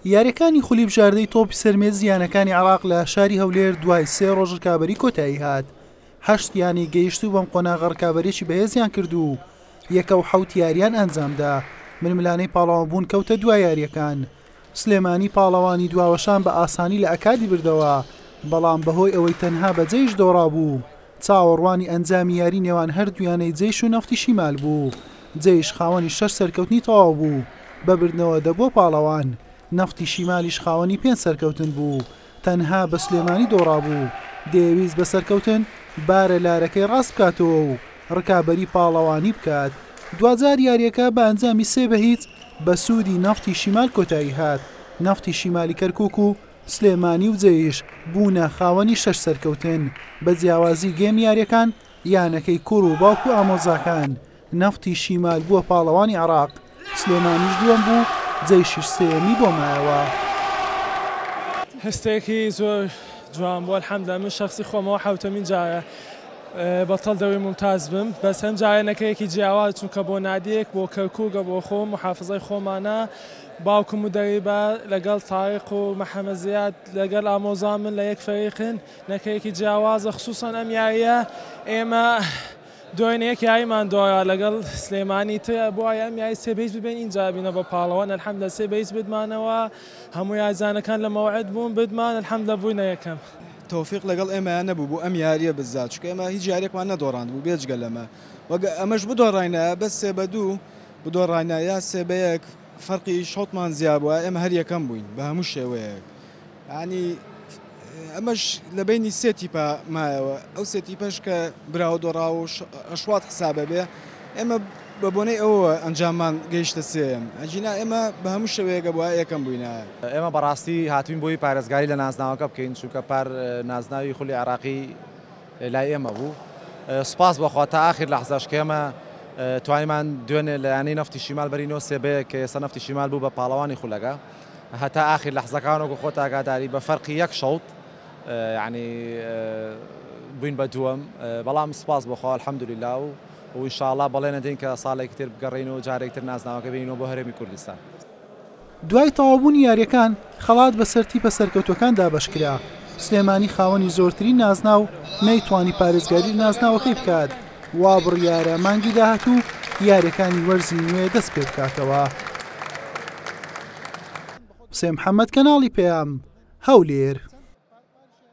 یاریەکانی خولی بژاردەی تۆپی سەرمێ زیانەکانی عێراق لە شاری هەولێر دوای 3 ڕۆژ ڕکابەری کۆتایی هات. 8 یانی گەیشت و بەم قۆناغە ڕکابەرێکی بەهێزیان کرد و 1 یاریان ئەنجامدا. ململانەی پاڵەوانبوون کەوتە دوای یاریەکان. سلێمانی پاڵەوانی دواوەشان بە ئاسانی لە ئەکادی بردەوە، بەڵام بەهۆی ئەوەی تەنها بە جێیش دۆڕابوو چاوەڕوانی ئەنجامی یاری نێوان هەردوویانەی جێیش و نەفتی شیمال بوو. جێیش خاوەنی 6 سەرکەوتنی تەواو بوو بەبردنەوە دەبۆ پاڵەوان. نەفتی شیمالیش خاوەنی 5 سەرکەوتن بوو، تەنها بە سلێمانی دۆڕابوو. دەیویست بە سەرکەوتن بارە لارەکەی ڕاست بکاتەوە و ڕکابەری پاڵەوانی بکات. دوجار یاریەکە بە ئەنجامی 3-0 بە سوودی نەفتی شیمال کۆتایی هات. نەفتی شیمالی کەرکووک و سلێمانی و جێیش بوونە خاوەنی 6 سەرکەوتن. بە جیاوازی گێم یاریەکان یانەکەی کوڕ و باوکو ئامۆزاکان. نەفتی شیمال بووە پاڵەوانی عێراق، سلێمانیش دووەم بوو، جێیشیش سێمی بۆ مایەوە. هەستێکی زۆر جوان بووە الحەمدوللا. من شخصی خۆمەوە حوتەمین جارە بەتەڵ دەوری ممتاز بم، بەس هەم جارێنەکەیەکی جیاواز چونکە بۆ نادیەک بۆ کەرکووکە بۆ خۆم محافزەی خۆمانە باوکم و دەریبە لەگەڵ تاریق و مەحەمەد زیاد لەگەڵ ئامۆزا من لە یەک فەریقن. نەکەیەکی جیاوازە خصوصەن ئەم یاریە ئێمە دوێنەیەک یاریمان دۆڕا لەگەڵ سلێمانی تر بۆ ئەم یاری 3-0 ببین اینجا بینە بە پاڵەوان الحەمدوللا 3-0 بدمانەوە. هەموو یاریزانەکان لە مەوعد بوون بدمان الحەمدوللا بووینە یەکەم. تۆفیق لەگەڵ ئێمەیان نەبوو بۆ ئەم یاریە بزات، چونکە ئێمە هیچ یاریێکمان نەدۆڕاند بوو بێجگە لەمە. ئەمەش بدۆڕاینە بەس 3-2 بدۆڕاینە یا 3-1 فەرقی شۆتمان زیاد بووە، ئێمە هەر یەکەم بووین بە هەموو شێوەیەک. ینی ئەمەش لە بینی 3 تیپە مایەوە، ئەو 3 تیپەش کە براوە دۆڕا و ئەشوات حسابە بێ ئێمە بە بۆنەی ئەوە ئەنجاممان گەیشتە سێم. ئەجینا ئێمە بە هەموو شەوەیەکە بووە یەکەم بووینە. ئێمە بەڕاستی هاتوین بۆی پارێزگاری لە نازناوەکە بکەین، چونکە پار نازناوی خولی عێراقی لای ئێمە بوو. سپاس بەخوا تا ئاخر لەحزەش کە ئێمە توانیمان دوێنێ لە یانەی نەفتی شیمال بەرینەوە 3-1 کە ئێستا نەفتی شیمال بوو بە پاڵەوانی خولەکە. هەتا ئاخر لەحزەکانەوە خۆت ئاگاداری بە فەرقی 1 شەوت یعنی بووین بە دووەم. بەڵام سپاس بەخوا الحەمدوللا و ئینشاءڵڵا بەڵێنە دێن کە ساڵێکی تر بگەڕێنەوە جارێکتر نازناوەکە بینەوە بۆ هەرێمی کوردستان. دوای تەواوبوونی یاریەکان خەڵات بەسەر تیپە سەرکەوتوەکان دابەشکرا. سلێمانی خاوەنی زۆرترین نازناو نەیتوانی پارێزگاری نازناوەکەی بکات، وا بڕیارە مانگی داهاتوو یاریەکانی وەرزی نوێ دەست پێ بکاتەوە. حوسێن محەممەد، کەناڵی پێام، هەولێر.